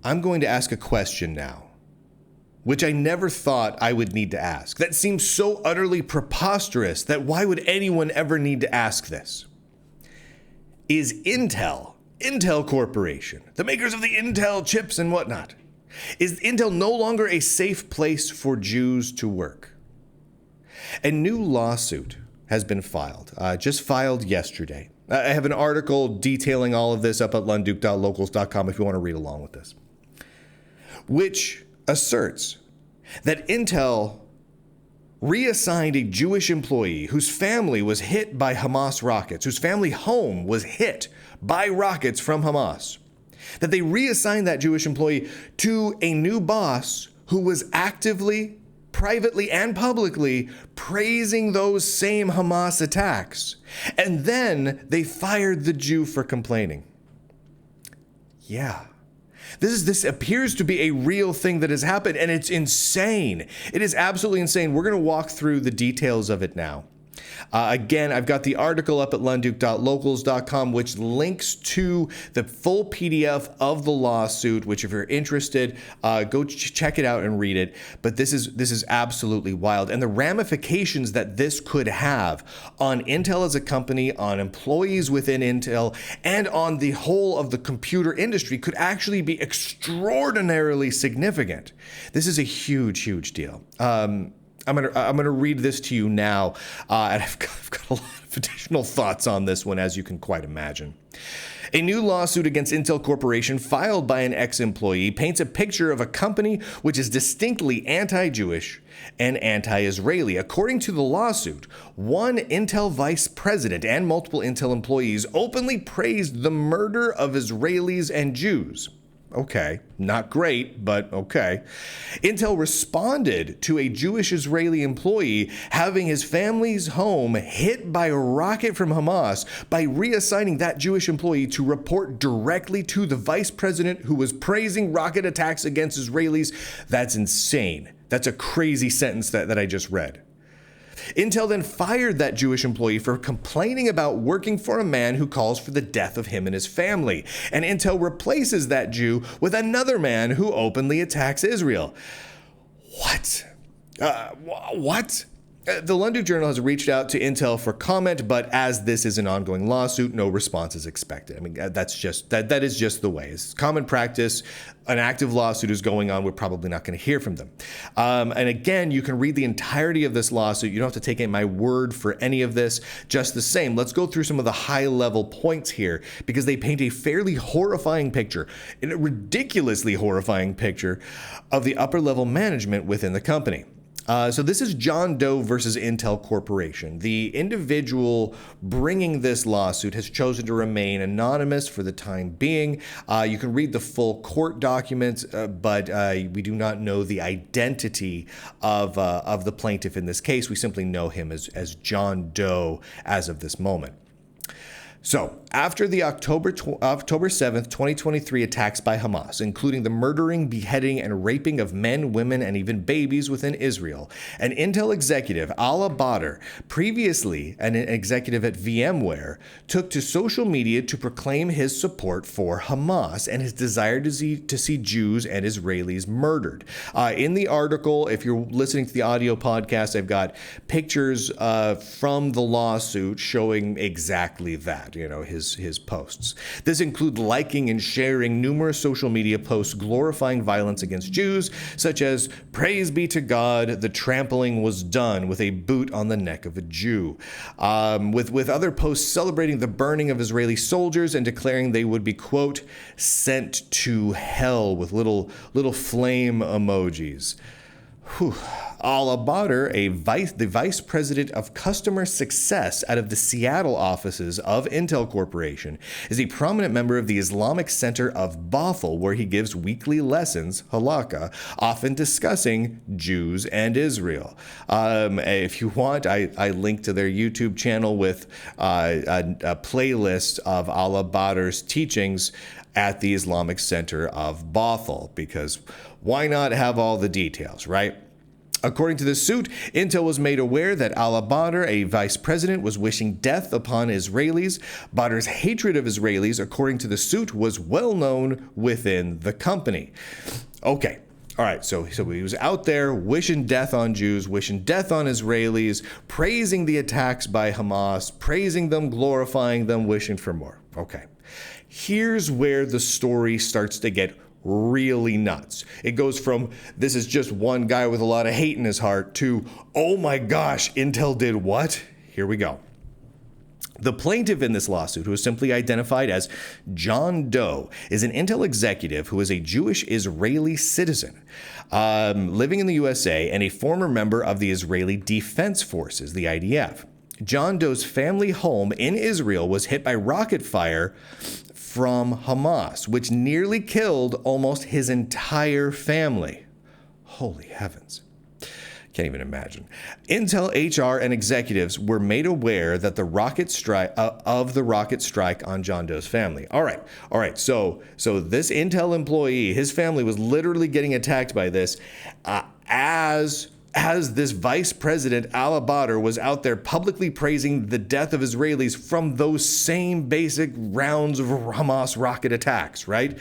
I'm going to ask a question now, which I never thought I would need to ask. That seems so utterly preposterous that why would anyone ever need to ask this? Is Intel Corporation, the makers of the Intel chips and whatnot, is Intel no longer a safe place for Jews to work? A new lawsuit has been filed, just filed yesterday. I have an article detailing all of this up at lunduke.locals.com if you want to read along with this, which asserts that Intel reassigned a Jewish employee whose family was hit by Hamas rockets, whose family home was hit by rockets from Hamas, that they reassigned that Jewish employee to a new boss who was actively, privately, and publicly praising those same Hamas attacks. And then they fired the Jew for complaining. Yeah. This appears to be a real thing that has happened, and it's insane. It is absolutely insane. We're going to walk through the details of it now. Again, I've got the article up at lunduke.locals.com, which links to the full PDF of the lawsuit, which if you're interested, go check it out and read it. But this is absolutely wild. And the ramifications that this could have on Intel as a company, on employees within Intel, and on the whole of the computer industry could actually be extraordinarily significant. This is a huge, huge deal. I'm gonna read this to you now, and I've got a lot of additional thoughts on this one, as you can quite imagine. A new lawsuit against Intel Corporation filed by an ex-employee paints a picture of a company which is distinctly anti-Jewish and anti-Israeli. According to the lawsuit, one Intel vice president and multiple Intel employees openly praised the murder of Israelis and Jews. Okay, not great, but okay. Intel responded to a Jewish Israeli employee having his family's home hit by a rocket from Hamas by reassigning that Jewish employee to report directly to the vice president who was praising rocket attacks against Israelis. That's insane. That's a crazy sentence that I just read. Intel then fired that Jewish employee for complaining about working for a man who calls for the death of him and his family. And Intel replaces that Jew with another man who openly attacks Israel. What? What? The Lunduke Journal has reached out to Intel for comment, but as this is an ongoing lawsuit, no response is expected. I mean, that is just the way. It's common practice. An active lawsuit is going on. We're probably not going to hear from them. And again, you can read the entirety of this lawsuit. You don't have to take my word for any of this. Just the same, let's go through some of the high-level points here, because they paint a fairly horrifying picture, a ridiculously horrifying picture of the upper-level management within the company. So this is John Doe versus Intel Corporation. The individual bringing this lawsuit has chosen to remain anonymous for the time being. You can read the full court documents, but we do not know the identity of the plaintiff in this case. We simply know him as John Doe as of this moment. So, after the October 7th, 2023 attacks by Hamas, including the murdering, beheading, and raping of men, women, and even babies within Israel, an Intel executive, Ala Badr, previously an executive at VMware, took to social media to proclaim his support for Hamas and his desire to see Jews and Israelis murdered. In the article, if you're listening to the audio podcast, I've got pictures from the lawsuit showing exactly that. His posts. This includes liking and sharing numerous social media posts glorifying violence against Jews, such as "Praise be to God, the trampling was done" with a boot on the neck of a Jew. With other posts celebrating the burning of Israeli soldiers and declaring they would be, quote, "sent to hell" with little flame emojis. Whew. Ala Badr, the vice president of customer success out of the Seattle offices of Intel Corporation, is a prominent member of the Islamic Center of Bothell, where he gives weekly lessons, halakha, often discussing Jews and Israel. If you want, I link to their YouTube channel with a playlist of Ala Badr's teachings at the Islamic Center of Bothell, because why not have all the details, right? According to the suit, Intel was made aware that Al Badr, a vice president, was wishing death upon Israelis. Badr's hatred of Israelis, according to the suit, was well known within the company. Okay. All right, so he was out there wishing death on Jews, wishing death on Israelis, praising the attacks by Hamas, praising them, glorifying them, wishing for more. Okay. Here's where the story starts to get really nuts. It goes from, this is just one guy with a lot of hate in his heart, to, oh my gosh, Intel did what? Here we go. The plaintiff in this lawsuit, who is simply identified as John Doe, is an Intel executive who is a Jewish Israeli citizen living in the USA and a former member of the Israeli Defense Forces, the IDF. John Doe's family home in Israel was hit by rocket fire from Hamas, which nearly killed almost his entire family. Holy heavens. Can't even imagine. Intel HR and executives were made aware that the rocket strike on John Doe's family. All right. So this Intel employee, his family was literally getting attacked by this as this vice president Al Badr was out there publicly praising the death of Israelis from those same basic rounds of Hamas rocket attacks, right?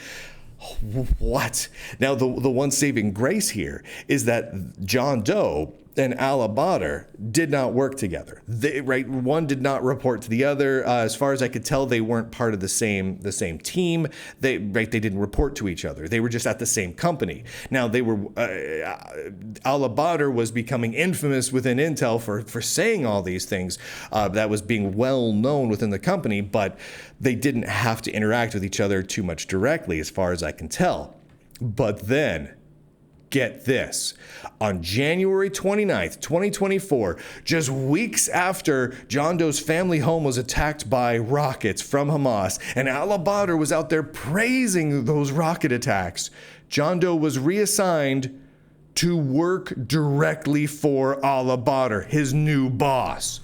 What? Now, the one saving grace here is that John Doe and Al Badr did not work together. One did not report to the other. As far as I could tell, they weren't part of the same team. They didn't report to each other. They were just at the same company. Now, Al Badr was becoming infamous within Intel for saying all these things. That was being well known within the company, but they didn't have to interact with each other too much directly, as far as I can tell. But then, get this. On January 29th, 2024, just weeks after John Doe's family home was attacked by rockets from Hamas, and Al Badr was out there praising those rocket attacks, John Doe was reassigned to work directly for Al Badr, his new boss.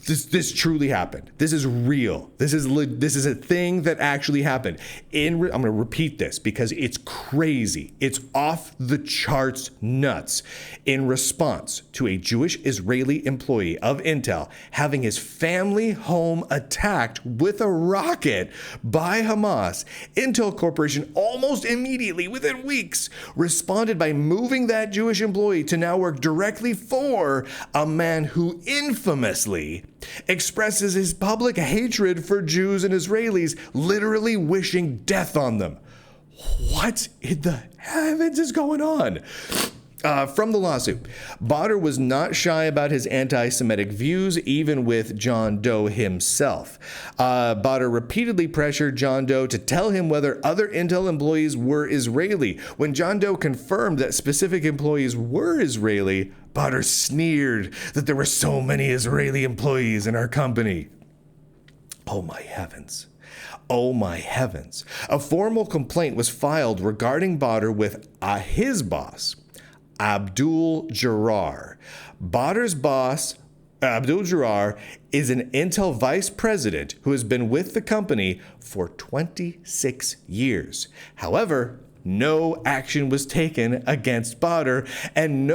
This truly happened. This is real. This is a thing that actually happened. I'm going to repeat this because it's crazy. It's off the charts nuts. In response to a Jewish Israeli employee of Intel having his family home attacked with a rocket by Hamas, Intel Corporation almost immediately, within weeks, responded by moving that Jewish employee to now work directly for a man who infamously expresses his public hatred for Jews and Israelis, literally wishing death on them. What in the heavens is going on? From the lawsuit, Badr was not shy about his anti-Semitic views, even with John Doe himself. Badr repeatedly pressured John Doe to tell him whether other Intel employees were Israeli. When John Doe confirmed that specific employees were Israeli, Badr sneered that there were so many Israeli employees in our company. Oh my heavens. Oh my heavens. A formal complaint was filed regarding Badr with his boss, Abdul Jarrar. Badr's boss, Abdul Jarrar, is an Intel vice president who has been with the company for 26 years. However, no action was taken against Badr, and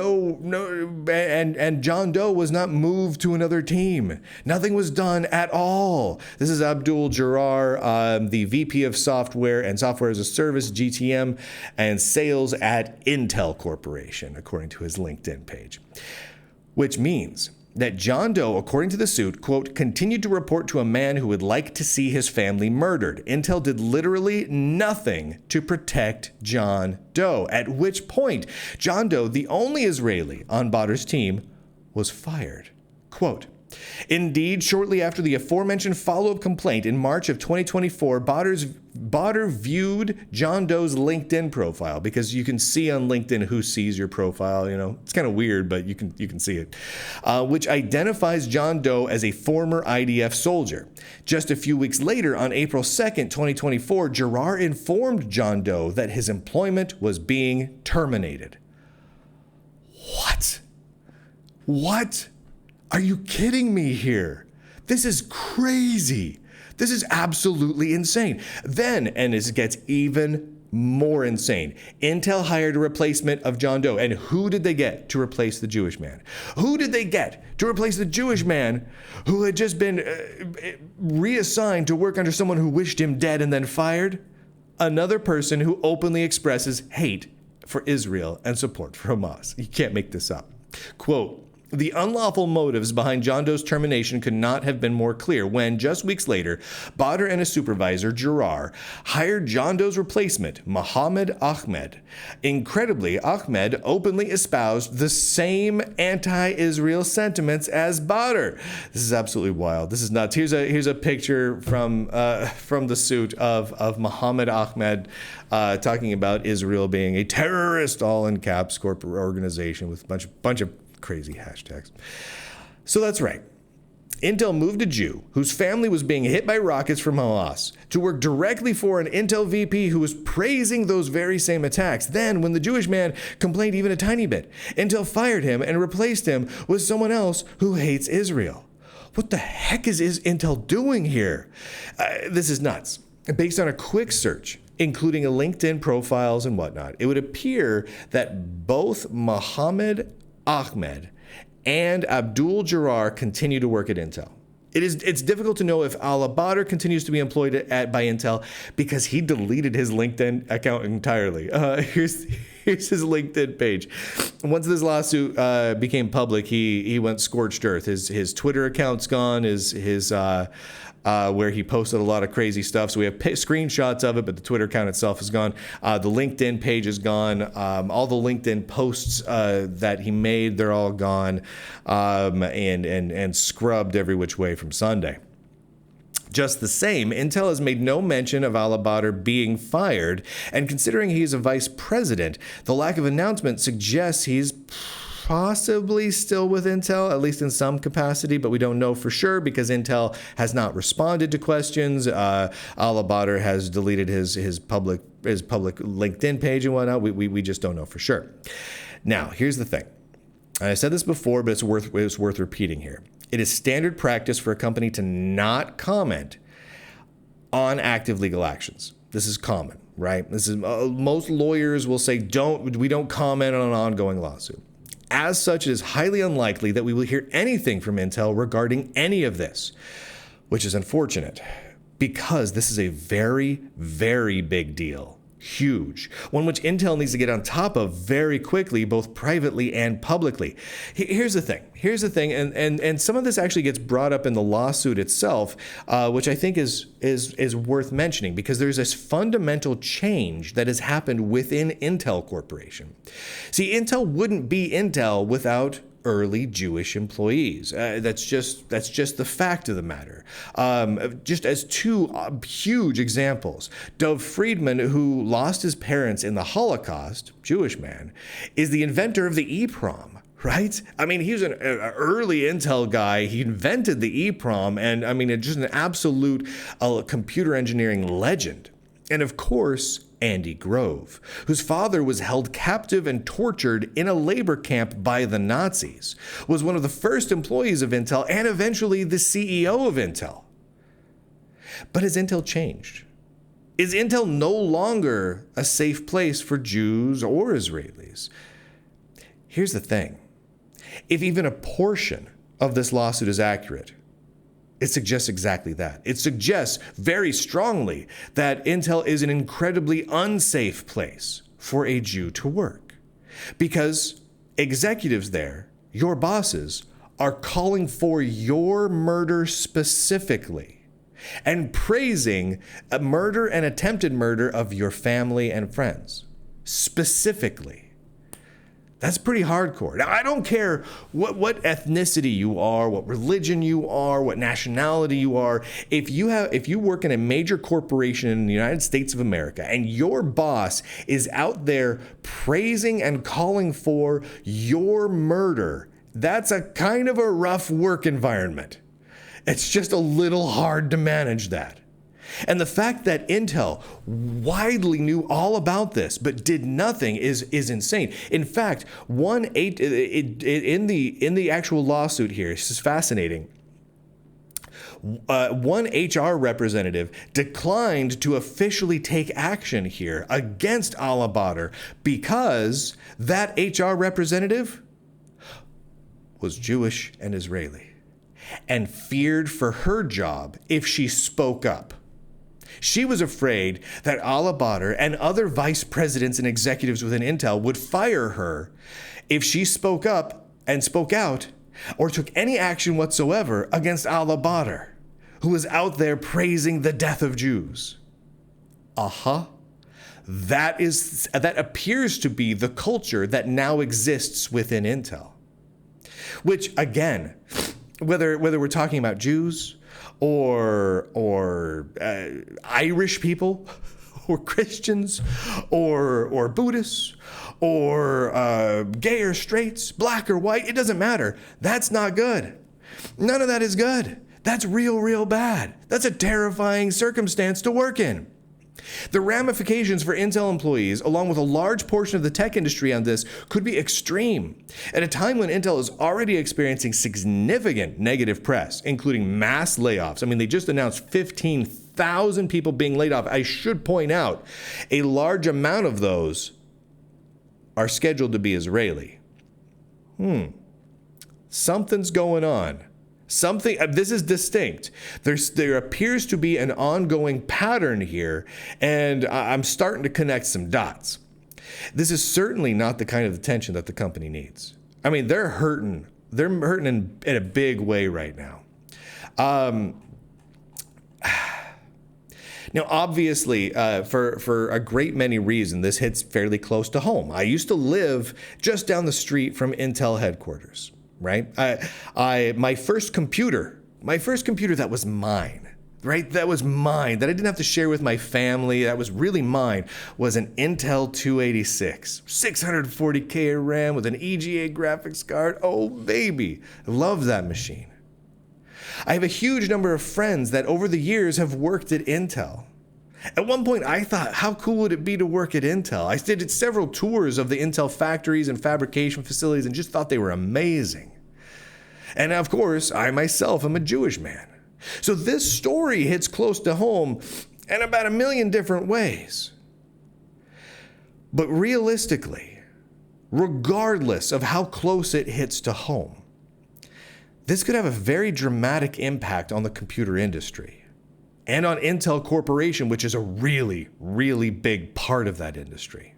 John Doe was not moved to another team. Nothing was done at all. This is Abdul Jarrar, the VP of Software and Software as a Service, GTM, and Sales at Intel Corporation, according to his LinkedIn page. Which means that John Doe, according to the suit, quote, continued to report to a man who would like to see his family murdered. Intel did literally nothing to protect John Doe, at which point John Doe, the only Israeli on Badr's team, was fired. Quote, indeed, shortly after the aforementioned follow-up complaint in March of 2024, Badr viewed John Doe's LinkedIn profile, because you can see on LinkedIn who sees your profile. You know, it's kind of weird, but you can see it, which identifies John Doe as a former IDF soldier. Just a few weeks later, on April 2nd, 2024, Jarrar informed John Doe that his employment was being terminated. What? Are you kidding me here? This is crazy. This is absolutely insane. Then, and this gets even more insane. Intel hired a replacement of John Doe. And who did they get to replace the Jewish man? Who did they get to replace the Jewish man who had just been reassigned to work under someone who wished him dead and then fired? Another person who openly expresses hate for Israel and support for Hamas. You can't make this up. Quote, the unlawful motives behind John Doe's termination could not have been more clear when, just weeks later, Badr and his supervisor, Girar, hired John Doe's replacement, Mohammed Ahmed. Incredibly, Ahmed openly espoused the same anti-Israel sentiments as Badr. This is absolutely wild. This is nuts. Here's a picture from the suit of Mohammed Ahmed talking about Israel being a terrorist, all in caps, corporate organization with a bunch of crazy hashtags. So that's right. Intel moved a Jew whose family was being hit by rockets from Hamas to work directly for an Intel VP who was praising those very same attacks. Then, when the Jewish man complained even a tiny bit, Intel fired him and replaced him with someone else who hates Israel. What the heck is Intel doing here? This is nuts. Based on a quick search, including a LinkedIn profiles and whatnot, it would appear that both Mohammed Ahmed and Abdul Girar continue to work at Intel. It's difficult to know if Badr continues to be employed by Intel because he deleted his LinkedIn account entirely. Here's his LinkedIn page. Once this lawsuit became public, he went scorched earth. His Twitter account's gone. His where he posted a lot of crazy stuff. So we have screenshots of it, but the Twitter account itself is gone. The LinkedIn page is gone. All the LinkedIn posts that he made, they're all gone and scrubbed every which way from Sunday. Just the same, Intel has made no mention of Badr being fired, and considering he's a vice president, the lack of announcement suggests he's possibly still with Intel, at least in some capacity, but we don't know for sure because Intel has not responded to questions. Badr has deleted his public LinkedIn page and whatnot. We just don't know for sure. Now, here's the thing. And I said this before, but it's worth repeating here. It is standard practice for a company to not comment on active legal actions. This is common, right? This is most lawyers will say we don't comment on an ongoing lawsuit. As such, it is highly unlikely that we will hear anything from Intel regarding any of this, which is unfortunate because this is a very, very big deal. Huge. One which Intel needs to get on top of very quickly, both privately and publicly. Here's the thing, and some of this actually gets brought up in the lawsuit itself, which I think is worth mentioning because there's this fundamental change that has happened within Intel Corporation. See, Intel wouldn't be Intel without early Jewish employees. That's just the fact of the matter. Just as two huge examples, Dov Friedman, who lost his parents in the Holocaust, Jewish man, is the inventor of the EEPROM. Right? I mean, he was an early Intel guy. He invented the EEPROM, and I mean, just an absolute computer engineering legend. And of course, Andy Grove, whose father was held captive and tortured in a labor camp by the Nazis, was one of the first employees of Intel and eventually the CEO of Intel. But has Intel changed? Is Intel no longer a safe place for Jews or Israelis? Here's the thing. If even a portion of this lawsuit is accurate, it suggests exactly that. It suggests very strongly that Intel is an incredibly unsafe place for a Jew to work. Because executives there, your bosses, are calling for your murder specifically and praising a murder and attempted murder of your family and friends specifically. That's pretty hardcore. Now, I don't care what ethnicity you are, what religion you are, what nationality you are. If you work in a major corporation in the United States of America and your boss is out there praising and calling for your murder, that's a kind of a rough work environment. It's just a little hard to manage that. And the fact that Intel widely knew all about this but did nothing is insane. In fact, in the actual lawsuit here, this is fascinating. One HR representative declined to officially take action here against Al-Badr because that HR representative was Jewish and Israeli and feared for her job if she spoke up. She was afraid that Al-Badr and other vice presidents and executives within Intel would fire her if she spoke up and spoke out or took any action whatsoever against Al-Badr, who was out there praising the death of Jews. That appears to be the culture that now exists within Intel. Which, again, whether we're talking about Jews or Irish people or Christians or Buddhists or gay or straights, black or white, it doesn't matter. That's not good. None of that is good. That's real bad. That's a terrifying circumstance to work in. The ramifications for Intel employees, along with a large portion of the tech industry on this, could be extreme. At a time when Intel is already experiencing significant negative press, including mass layoffs. I mean, they just announced 15,000 people being laid off. I should point out, a large amount of those are scheduled to be Israeli. Something's going on. This is distinct. There appears to be an ongoing pattern here, and I'm starting to connect some dots. This is certainly not the kind of attention that the company needs. I mean, they're hurting. They're hurting in a big way right now. Now, obviously, for a great many reasons, this hits fairly close to home. I used to live just down the street from Intel headquarters. Right? My first computer that was mine, right? That was mine, that I didn't have to share with my family, that was really mine, was an Intel 286, 640K of RAM with an EGA graphics card. Oh, baby. I love that machine. I have a huge number of friends that over the years have worked at Intel. At one point, I thought, how cool would it be to work at Intel? I did several tours of the Intel factories and fabrication facilities and just thought they were amazing. And of course, I myself am a Jewish man. So this story hits close to home in about a million different ways. But realistically, regardless of how close it hits to home, this could have a very dramatic impact on the computer industry. And on Intel Corporation, which is a really big part of that industry.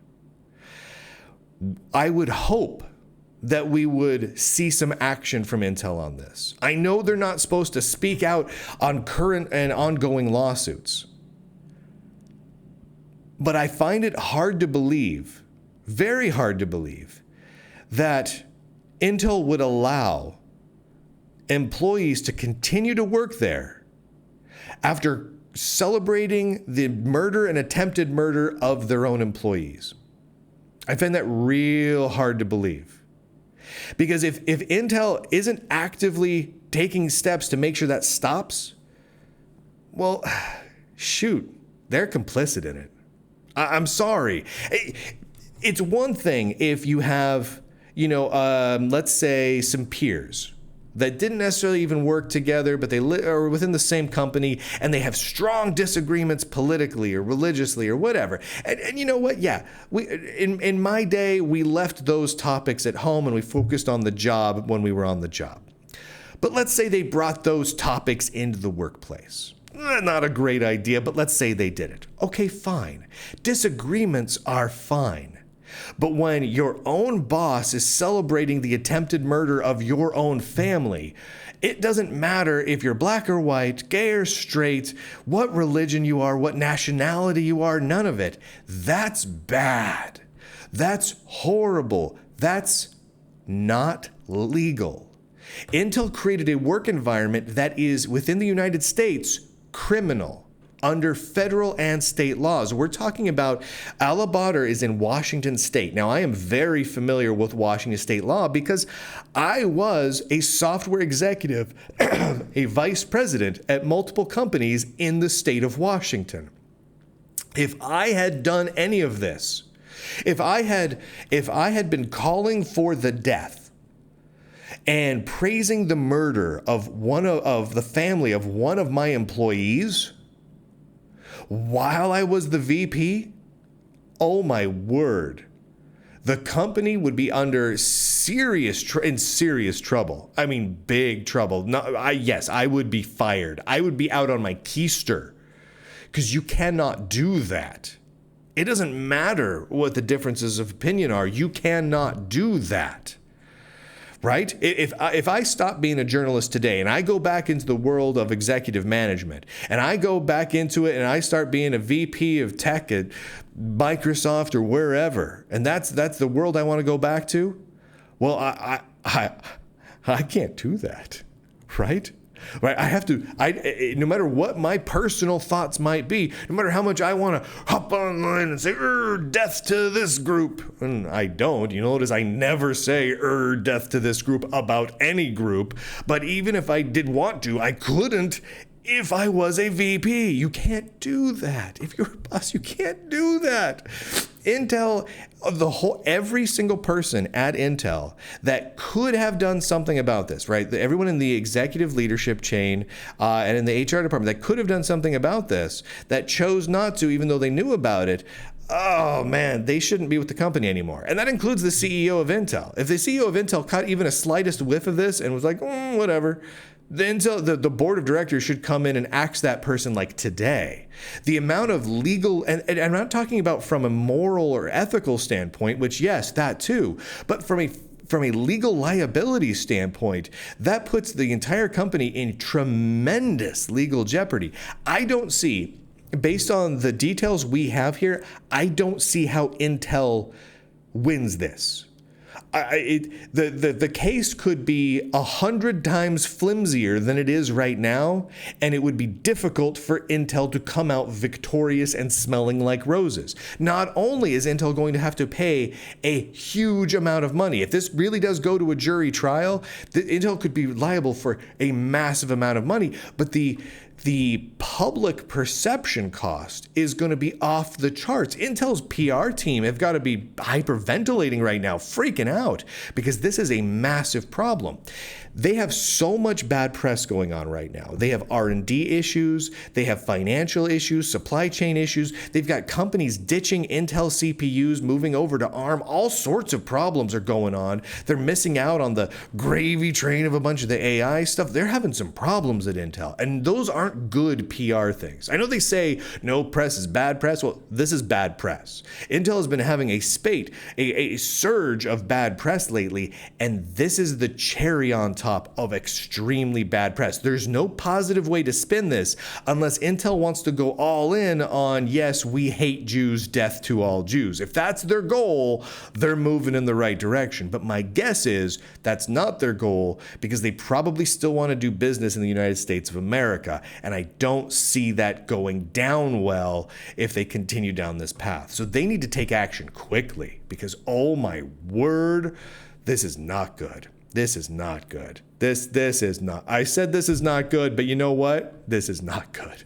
I would hope that we would see some action from Intel on this. I know they're not supposed to speak out on current and ongoing lawsuits, but I find it hard to believe, very hard to believe, that Intel would allow employees to continue to work there after celebrating the murder and attempted murder of their own employees. I find that real hard to believe. Because if Intel isn't actively taking steps to make sure that stops, well, shoot, they're complicit in it. I'm sorry. It's one thing if you have, let's say some peers that didn't necessarily even work together, but they are within the same company, and they have strong disagreements politically or religiously or whatever. And you know what? Yeah, in my day, we left those topics at home and we focused on the job when we were on the job. But let's say they brought those topics into the workplace. Not a great idea, but let's say they did it. Okay, fine. Disagreements are fine. But when your own boss is celebrating the attempted murder of your own family, it doesn't matter if you're black or white, gay or straight, what religion you are, what nationality you are, none of it. That's bad. That's horrible. That's not legal. Intel created a work environment that is, within the United States, criminal. Under federal and state laws. We're talking about Al-Badr is in Washington State. Now, I am very familiar with Washington State law because I was a software executive, a vice president at multiple companies in the state of Washington. If I had done any of this, if I had been calling for the death and praising the murder of of the family of one of my employees while I was the VP, oh my word. The company would be under serious trouble. I mean, big trouble. Yes, I would be fired. I would be out on my keister, because you cannot do that. It doesn't matter what the differences of opinion are. You cannot do that. Right? If I stop being a journalist today and I go back into the world of executive management and I go back into it and I start being a VP of tech at Microsoft or wherever, and that's the world I want to go back to, well, I can't do that, right? Right, I have to. No matter what my personal thoughts might be, no matter how much I want to hop online and say "death to this group," and I don't. You notice I never say "death to this group" about any group. But even if I did want to, I couldn't. If I was a VP, you can't do that. If you're a boss, you can't do that. Intel, every single person at Intel that could have done something about this, right? Everyone in the executive leadership chain and in the HR department that could have done something about this, that chose not to, even though they knew about it. Oh man, they shouldn't be with the company anymore. And that includes the CEO of Intel. If the CEO of Intel caught even a slightest whiff of this and was like, whatever, the board of directors should come in and axe that person like today. The amount of legal, and I'm not talking about from a moral or ethical standpoint, which yes, that too, but from a legal liability standpoint, that puts the entire company in tremendous legal jeopardy. I don't see, based on the details we have here, I don't see how Intel wins this. The case could be 100 times flimsier than it is right now, and it would be difficult for Intel to come out victorious and smelling like roses. Not only is Intel going to have to pay a huge amount of money, if this really does go to a jury trial, Intel could be liable for a massive amount of money, but the public perception cost is going to be off the charts. Intel's PR team have got to be hyperventilating right now, freaking out, because this is a massive problem. They have so much bad press going on right now. They have R&D issues. They have financial issues, supply chain issues. They've got companies ditching Intel CPUs, moving over to ARM. All sorts of problems are going on. They're missing out on the gravy train of a bunch of the AI stuff. They're having some problems at Intel, and those aren't good PR things. I know they say no press is bad press. Well, this is bad press. Intel has been having a surge of bad press lately, and this is the cherry on top of extremely bad press. There's no positive way to spin this unless Intel wants to go all in on, yes, we hate Jews, death to all Jews. If that's their goal, they're moving in the right direction. But my guess is that's not their goal, because they probably still want to do business in the United States of America. And I don't see that going down well if they continue down this path. So they need to take action quickly, because oh my word, this is not good. This is not good. This is not. I said this is not good, but you know what? This is not good.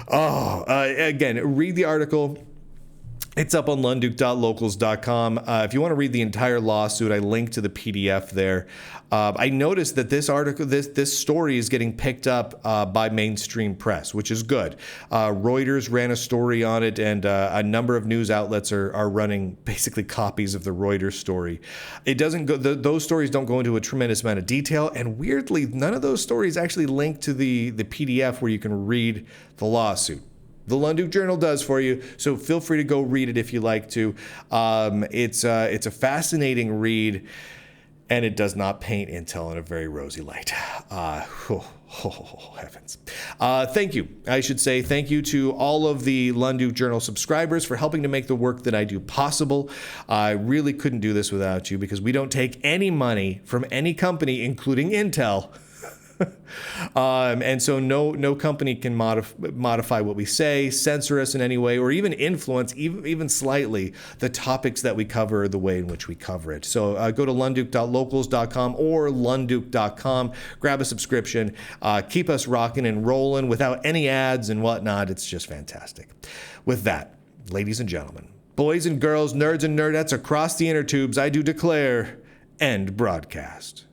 Again, read the article. It's up on lunduke.locals.com. If you want to read the entire lawsuit, I link to the PDF there. I noticed that this article, this story is getting picked up by mainstream press, which is good. Reuters ran a story on it, and a number of news outlets are running basically copies of the Reuters story. It doesn't go; those stories don't go into a tremendous amount of detail, and weirdly, none of those stories actually link to the PDF where you can read the lawsuit. The Lunduke Journal does for you, so feel free to go read it if you like to. It's a fascinating read, and it does not paint Intel in a very rosy light. Heavens. Thank you. I should say thank you to all of the Lunduke Journal subscribers for helping to make the work that I do possible. I really couldn't do this without you, because we don't take any money from any company, including Intel. And so no company can modify what we say, censor us in any way, or even influence, even slightly, the topics that we cover, the way in which we cover it. So go to lunduke.locals.com or lunduke.com, grab a subscription, keep us rocking and rolling without any ads and whatnot. It's just fantastic. With that, ladies and gentlemen, boys and girls, nerds and nerdettes across the inner tubes, I do declare, End broadcast.